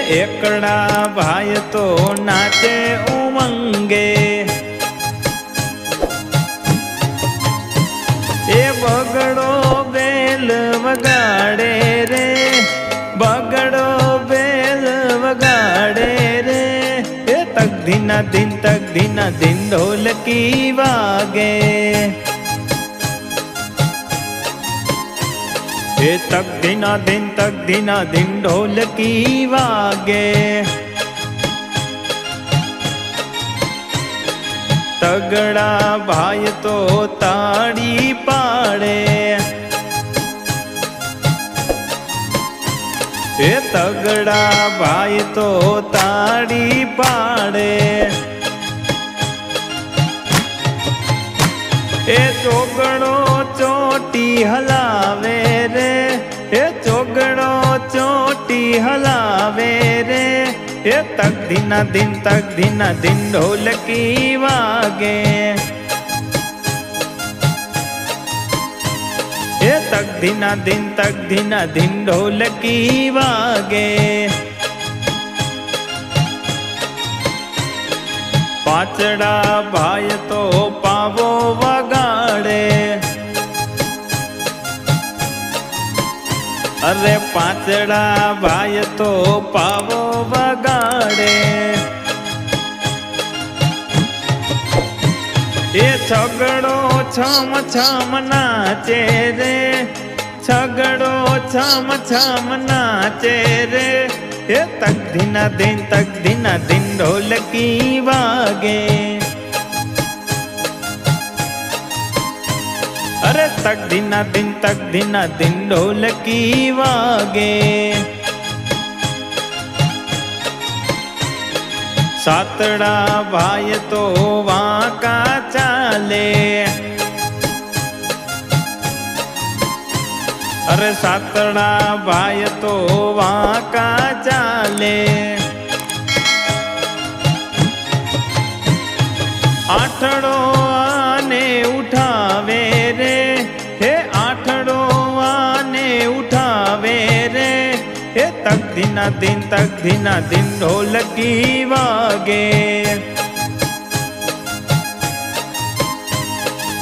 एकड़ा भाई तो नाचे उमंगे, ए बगड़ो बेल वगाड़े रे, बगड़ो बेल वगाड़े रे। ए तक दिना दिन ढोलकी वागे, ए तक दिना दिन ढोलकी वागे। तगड़ा भाई तो ताड़ी पाड़े, ए तगड़ा भाई तो ताड़ी पाड़े। ए चोगड़ो चोटी हलावे रे, ए चोगड़ो चोटी हलावे रे। ए तक दिना दिन ढोलकी वागे, ए तक दिना दिन ढोलकी वागे। पाचड़ा भाई तो पावो वगाड़े, अरे पाचड़ा भाई तो पावो वगाड़े। ये छगड़ो छम नाचे रे, छगड़ो छम नाचे रे। ये तक दिना दिन ढोलकी वागे, अरे तक दिना दिन ढोलकी वागे। सातड़ा भाई तो वहाँ का चाले, अरे सातड़ा भाई तो वहाँ का चाले। आठड़ो आने उठावे रे, हे आठड़ो आने उठावे रे। हे तक दिना दिन ढोलकी वागे,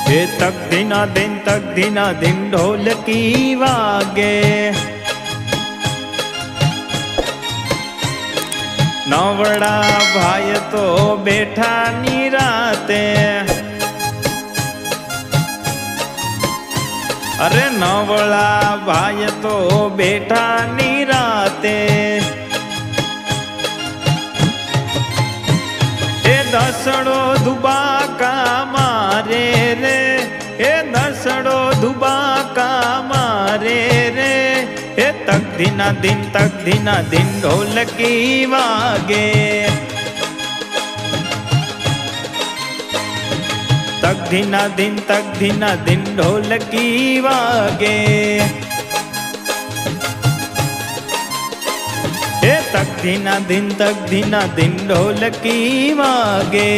हे तक दिना दिन ढोलकी वागे। नवड़ा भाई तो बैठा निराते, अरे नवड़ा भाई तो बैठा निराते। ए दसड़ो दुबाका मारे रे, ए दसड़ो दुबाका मारे रे। ए तक दिना दिन ढोलकी वागे, तक दिना दिन ढोलकी वागे। ए तक दिना दिन ढोलकी वागे।